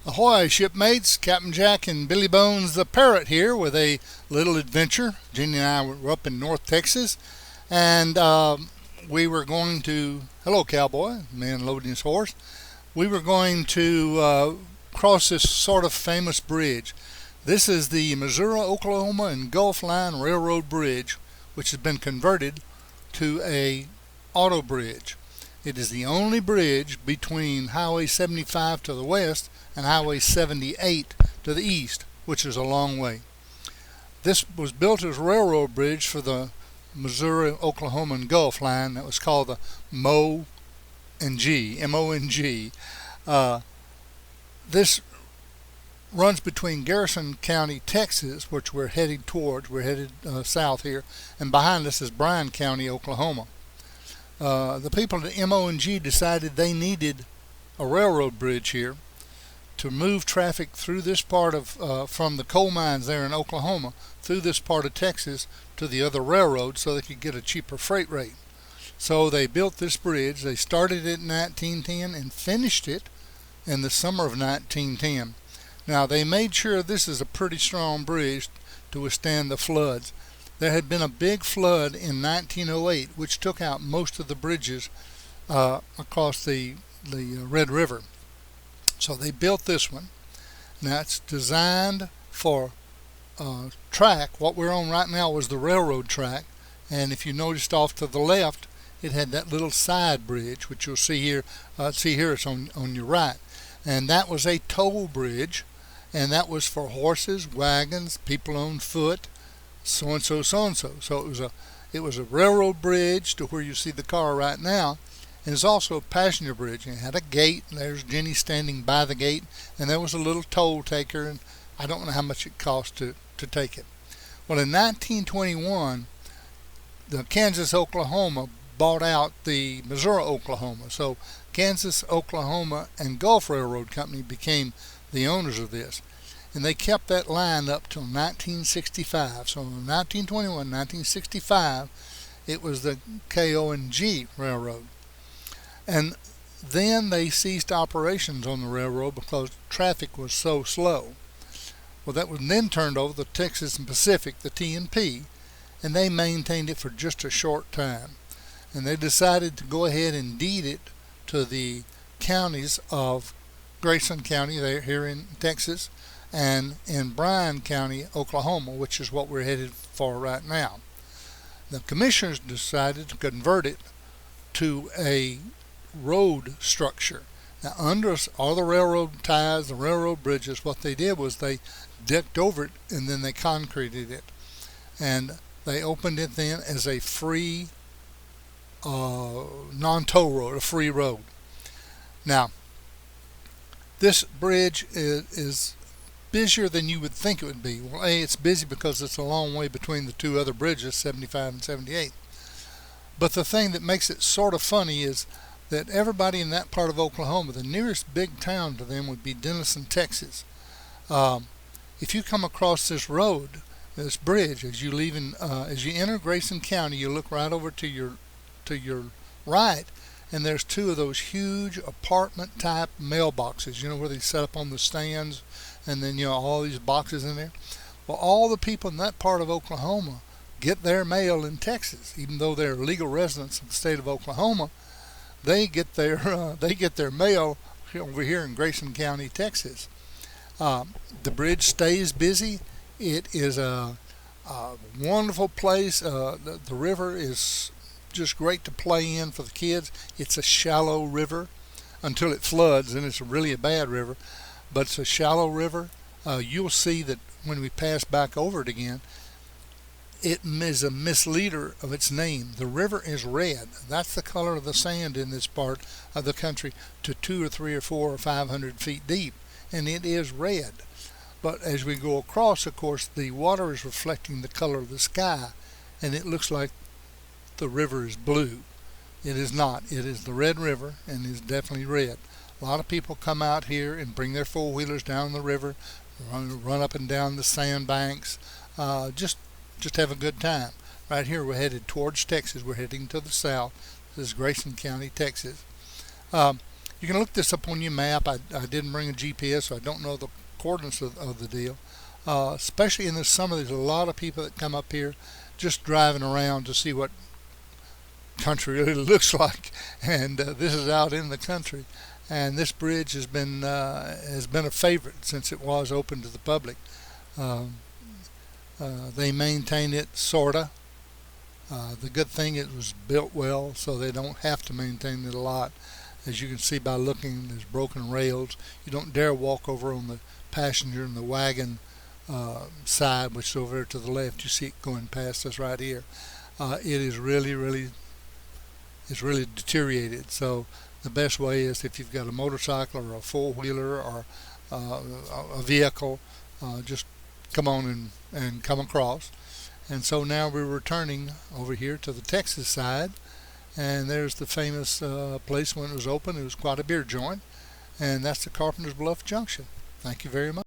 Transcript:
Ahoy, shipmates! Captain Jack and Billy Bones the Parrot here with a little adventure. Jenny and I were up in North Texas, and we were going to, hello cowboy, man loading his horse. We were going to cross this sort of famous bridge. This is the Missouri, Oklahoma and Gulf Line Railroad Bridge, which has been converted to a auto bridge. It is the only bridge between Highway 75 to the west and Highway 78 to the east, which is a long way. This was built as a railroad bridge for the Missouri, Oklahoma and Gulf Line. That was called the M-O-N-G. This runs between Garrison County, Texas, which we're headed towards. We're headed south here, and behind us is Bryan County, Oklahoma. The people at M-O-N-G decided they needed a railroad bridge here to move traffic through this part of from the coal mines there in Oklahoma through this part of Texas to the other railroads so they could get a cheaper freight rate. So they built this bridge. They started it in 1910 and finished it in the summer of 1910. Now they made sure this is a pretty strong bridge to withstand the floods. There had been a big flood in 1908 which took out most of the bridges across the Red River. So they built this one. Now it's designed for track. What we're on right now was the railroad track, and if you noticed off to the left, it had that little side bridge, which you'll see here. See here, it's on your right, and that was a toll bridge, and that was for horses, wagons, people on foot, so and so, so and so. So it was a railroad bridge to where you see the car right now. And it's also a passenger bridge. It had a gate, and there's Jenny standing by the gate, and there was a little toll taker, and I don't know how much it cost to take it. Well, in 1921, the Kansas, Oklahoma bought out the Missouri, Oklahoma. So Kansas, Oklahoma, and Gulf Railroad Company became the owners of this. And they kept that line up till 1965. So in 1921, 1965, it was the K-O-N-G Railroad. And then they ceased operations on the railroad because traffic was so slow. Well, that was then turned over to the Texas and Pacific, the T&P, and they maintained it for just a short time. And they decided to go ahead and deed it to the counties of Grayson County there here in Texas and in Bryan County, Oklahoma, which is what we're headed for right now. The commissioners decided to convert it to a road structure. Now, under all the railroad ties, the railroad bridges, what they did was they decked over it and then they concreted it, and they opened it then as a free non-toll road, a free road. Now, this bridge is busier than you would think it would be. Well, it's busy because it's a long way between the two other bridges, 75 and 78. But the thing that makes it sort of funny is that everybody in that part of Oklahoma, the nearest big town to them would be Denison, Texas. If you come across this road, this bridge, as you enter Grayson County, you look right over to your right, and there's two of those huge apartment type mailboxes, where they set up on the stands, and then all these boxes in there. Well, all the people in that part of Oklahoma get their mail in Texas, even though they're legal residents of the state of Oklahoma. They get their mail over here in Grayson County, Texas. The bridge stays busy. It is a wonderful place. The river is just great to play in for the kids. It's a shallow river until it floods, and it's really a bad river. But it's a shallow river. You'll see that when we pass back over it again, it is a misleader of its name. The river is red. That's the color of the sand in this part of the country to 2 or 3 or 4 or 500 feet deep, and it is red. But as we go across, of course, the water is reflecting the color of the sky, and it looks like the river is blue. It is not. It is the Red River, and is definitely red. A lot of people come out here and bring their four-wheelers down the river, run up and down the sandbanks, just have a good time. Right here we're headed towards Texas. We're heading to the south. This is Grayson County, Texas. You can look this up on your map. I didn't bring a GPS, so I don't know the coordinates of the deal. Especially in the summer, there's a lot of people that come up here just driving around to see what country really looks like, and this is out in the country. And this bridge has been a favorite since it was open to the public. They maintain it sorta. The good thing, it was built well, so they don't have to maintain it a lot. As you can see by looking, there's broken rails. You don't dare walk over on the passenger and the wagon side, which is over there to the left. You see it going past us right here. It is really deteriorated. So the best way is, if you've got a motorcycle or a four-wheeler or a vehicle, just come on and come across. And so now we're returning over here to the Texas side, and there's the famous place when it was open. It was quite a beer joint, and that's the Carpenters Bluff Junction. Thank you very much.